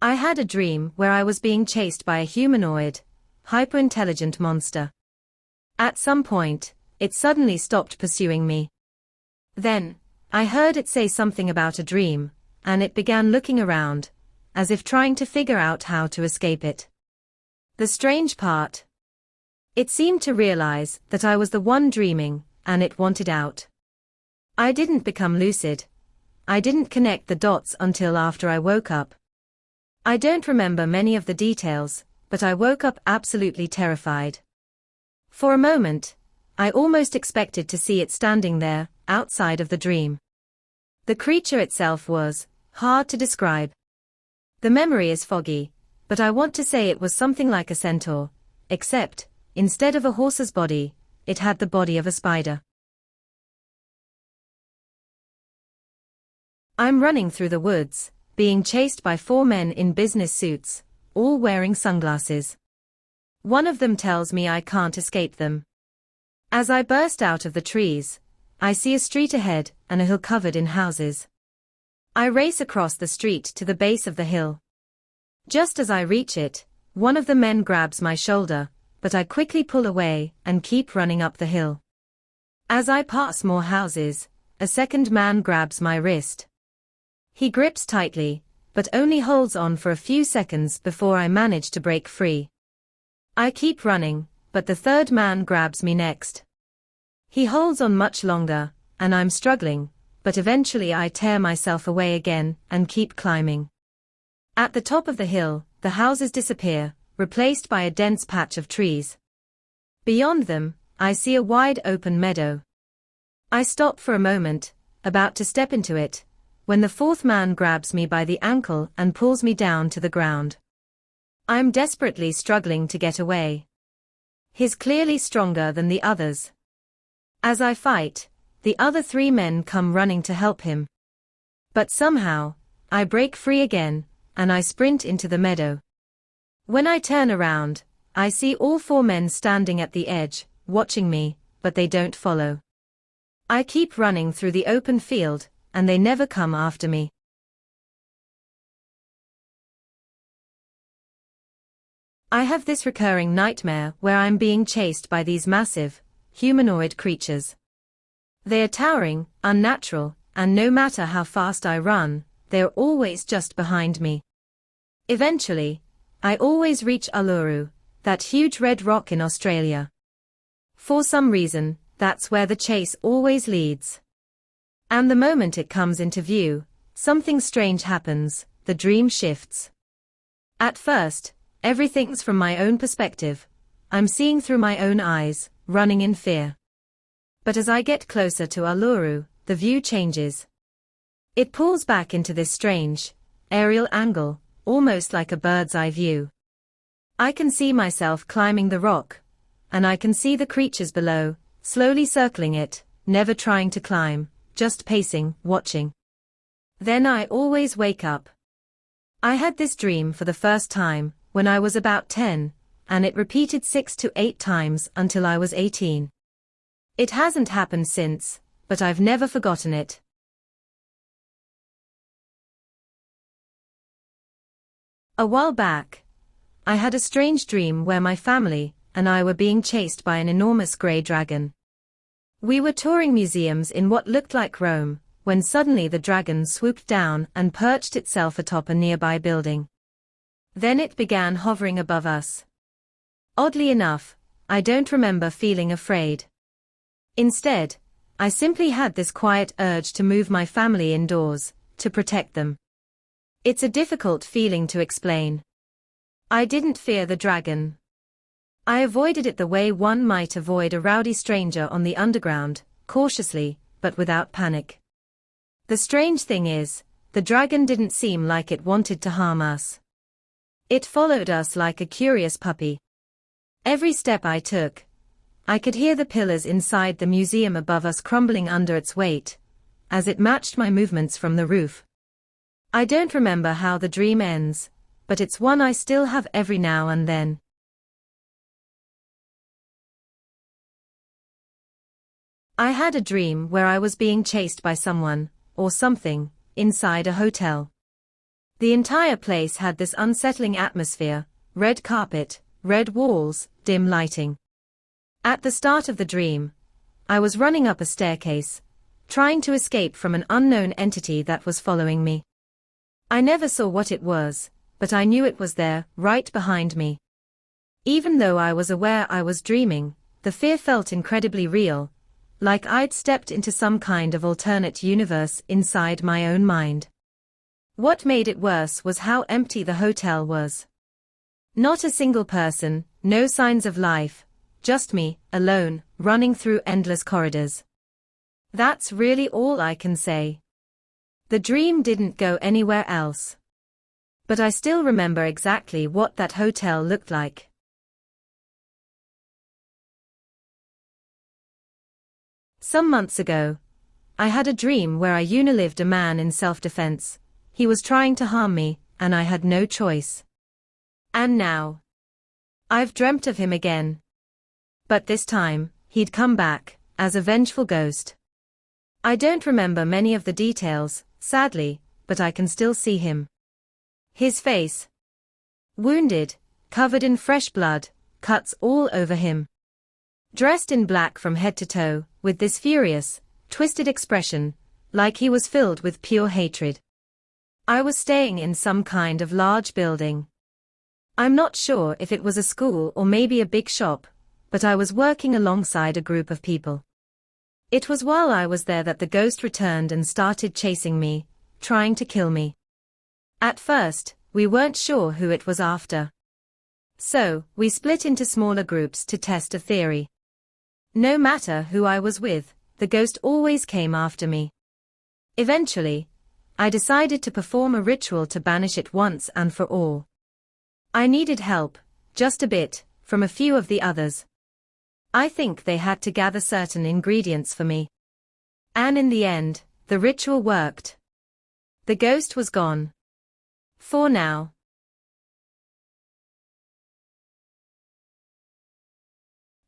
I had a dream where I was being chased by a humanoid, hyper-intelligent monster. At some point, it suddenly stopped pursuing me. Then, I heard it say something about a dream, and it began looking around, as if trying to figure out how to escape it. The strange part. It seemed to realize that I was the one dreaming, and it wanted out. I didn't become lucid. I didn't connect the dots until after I woke up. I don't remember many of the details, but I woke up absolutely terrified. For a moment, I almost expected to see it standing there, outside of the dream. The creature itself was hard to describe. The memory is foggy, but I want to say it was something like a centaur, except, instead of a horse's body, it had the body of a spider. I'm running through the woods, being chased by 4 men in business suits, all wearing sunglasses. One of them tells me I can't escape them. As I burst out of the trees, I see a street ahead and a hill covered in houses. I race across the street to the base of the hill. Just as I reach it, one of the men grabs my shoulder, but I quickly pull away and keep running up the hill. As I pass more houses, a second man grabs my wrist. He grips tightly, but only holds on for a few seconds before I manage to break free. I keep running, but the third man grabs me next. He holds on much longer, and I'm struggling, but eventually I tear myself away again and keep climbing. At the top of the hill, the houses disappear, replaced by a dense patch of trees. Beyond them, I see a wide open meadow. I stop for a moment, about to step into it, when the fourth man grabs me by the ankle and pulls me down to the ground. I'm desperately struggling to get away. He's clearly stronger than the others. As I fight, the other 3 men come running to help him. But somehow, I break free again, and I sprint into the meadow. When I turn around, I see all 4 men standing at the edge, watching me, but they don't follow. I keep running through the open field, and they never come after me. I have this recurring nightmare where I'm being chased by these massive, humanoid creatures. They are towering, unnatural, and no matter how fast I run, they're always just behind me. Eventually, I always reach Uluru, that huge red rock in Australia. For some reason, that's where the chase always leads. And the moment it comes into view, something strange happens, the dream shifts. At first, everything's from my own perspective. I'm seeing through my own eyes, running in fear. But as I get closer to Uluru, the view changes. It pulls back into this strange, aerial angle, almost like a bird's eye view. I can see myself climbing the rock, and I can see the creatures below, slowly circling it, never trying to climb, just pacing, watching. Then I always wake up. I had this dream for the first time when I was about 10, and it repeated 6 to 8 times until I was 18. It hasn't happened since, but I've never forgotten it. A while back, I had a strange dream where my family and I were being chased by an enormous grey dragon. We were touring museums in what looked like Rome, when suddenly the dragon swooped down and perched itself atop a nearby building. Then it began hovering above us. Oddly enough, I don't remember feeling afraid. Instead, I simply had this quiet urge to move my family indoors, to protect them. It's a difficult feeling to explain. I didn't fear the dragon. I avoided it the way one might avoid a rowdy stranger on the underground, cautiously, but without panic. The strange thing is, the dragon didn't seem like it wanted to harm us. It followed us like a curious puppy. Every step I took, I could hear the pillars inside the museum above us crumbling under its weight, as it matched my movements from the roof. I don't remember how the dream ends, but it's one I still have every now and then. I had a dream where I was being chased by someone, or something, inside a hotel. The entire place had this unsettling atmosphere: red carpet, red walls, dim lighting. At the start of the dream, I was running up a staircase, trying to escape from an unknown entity that was following me. I never saw what it was, but I knew it was there, right behind me. Even though I was aware I was dreaming, the fear felt incredibly real, like I'd stepped into some kind of alternate universe inside my own mind. What made it worse was how empty the hotel was. Not a single person, no signs of life, just me, alone, running through endless corridors. That's really all I can say. The dream didn't go anywhere else. But I still remember exactly what that hotel looked like. Some months ago, I had a dream where I unalived a man in self-defense. He was trying to harm me, and I had no choice. And now, I've dreamt of him again. But this time, he'd come back, as a vengeful ghost. I don't remember many of the details, sadly, but I can still see him. His face, wounded, covered in fresh blood, cuts all over him. Dressed in black from head to toe, with this furious, twisted expression, like he was filled with pure hatred. I was staying in some kind of large building. I'm not sure if it was a school or maybe a big shop, but I was working alongside a group of people. It was while I was there that the ghost returned and started chasing me, trying to kill me. At first, we weren't sure who it was after. So, we split into smaller groups to test a theory. No matter who I was with, the ghost always came after me. Eventually, I decided to perform a ritual to banish it once and for all. I needed help, just a bit, from a few of the others. I think they had to gather certain ingredients for me. And in the end, the ritual worked. The ghost was gone. For now.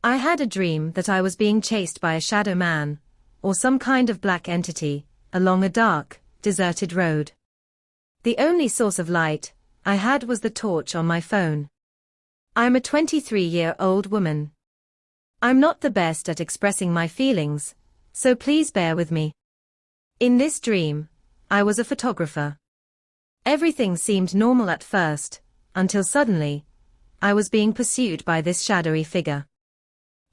I had a dream that I was being chased by a shadow man, or some kind of black entity, along a dark, deserted road. The only source of light I had was the torch on my phone. I'm a 23-year-old woman. I'm not the best at expressing my feelings, so please bear with me. In this dream, I was a photographer. Everything seemed normal at first, until suddenly, I was being pursued by this shadowy figure.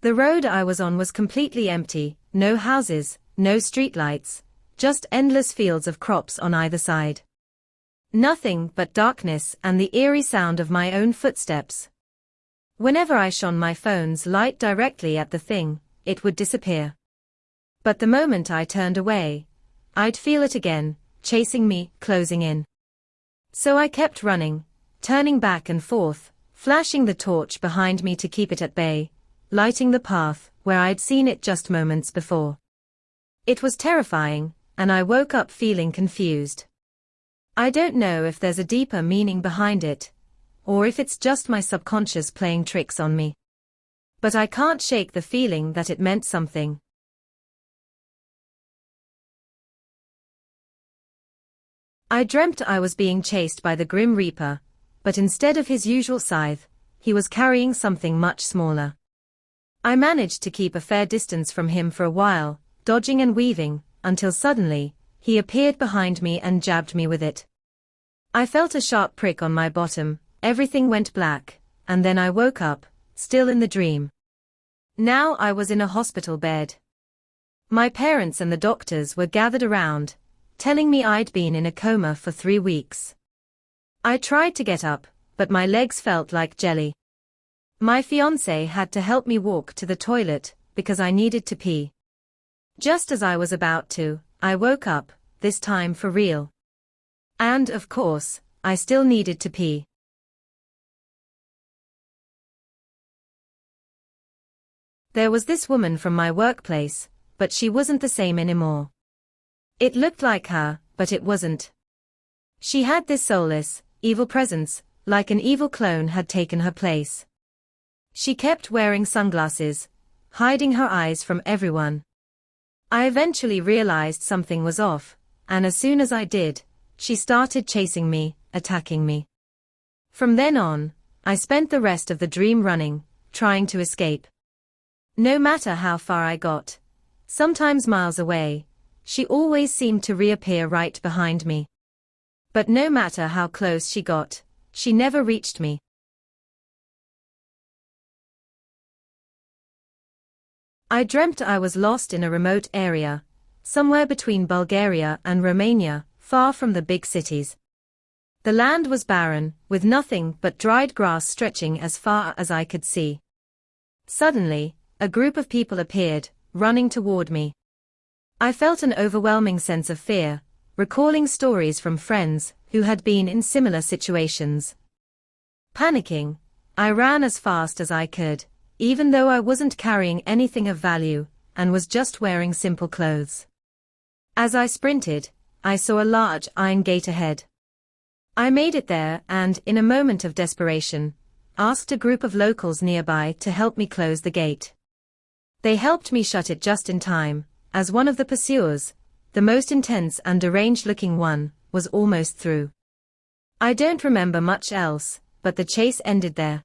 The road I was on was completely empty, no houses, no streetlights, just endless fields of crops on either side. Nothing but darkness and the eerie sound of my own footsteps. Whenever I shone my phone's light directly at the thing, it would disappear. But the moment I turned away, I'd feel it again, chasing me, closing in. So I kept running, turning back and forth, flashing the torch behind me to keep it at bay, lighting the path where I'd seen it just moments before. It was terrifying, and I woke up feeling confused. I don't know if there's a deeper meaning behind it, or if it's just my subconscious playing tricks on me. But I can't shake the feeling that it meant something. I dreamt I was being chased by the Grim Reaper, but instead of his usual scythe, he was carrying something much smaller. I managed to keep a fair distance from him for a while, dodging and weaving, until suddenly, he appeared behind me and jabbed me with it. I felt a sharp prick on my bottom, everything went black, and then I woke up, still in the dream. Now I was in a hospital bed. My parents and the doctors were gathered around, telling me I'd been in a coma for 3 weeks. I tried to get up, but my legs felt like jelly. My fiancé had to help me walk to the toilet, because I needed to pee. Just as I was about to, I woke up, this time for real. And of course, I still needed to pee. There was this woman from my workplace, but she wasn't the same anymore. It looked like her, but it wasn't. She had this soulless, evil presence, like an evil clone had taken her place. She kept wearing sunglasses, hiding her eyes from everyone. I eventually realized something was off, and as soon as I did, she started chasing me, attacking me. From then on, I spent the rest of the dream running, trying to escape. No matter how far I got, sometimes miles away, she always seemed to reappear right behind me. But no matter how close she got, she never reached me. I dreamt I was lost in a remote area, somewhere between Bulgaria and Romania, far from the big cities. The land was barren, with nothing but dried grass stretching as far as I could see. Suddenly, a group of people appeared, running toward me. I felt an overwhelming sense of fear, recalling stories from friends who had been in similar situations. Panicking, I ran as fast as I could, even though I wasn't carrying anything of value, and was just wearing simple clothes. As I sprinted, I saw a large iron gate ahead. I made it there and, in a moment of desperation, asked a group of locals nearby to help me close the gate. They helped me shut it just in time, as one of the pursuers, the most intense and deranged-looking one, was almost through. I don't remember much else, but the chase ended there.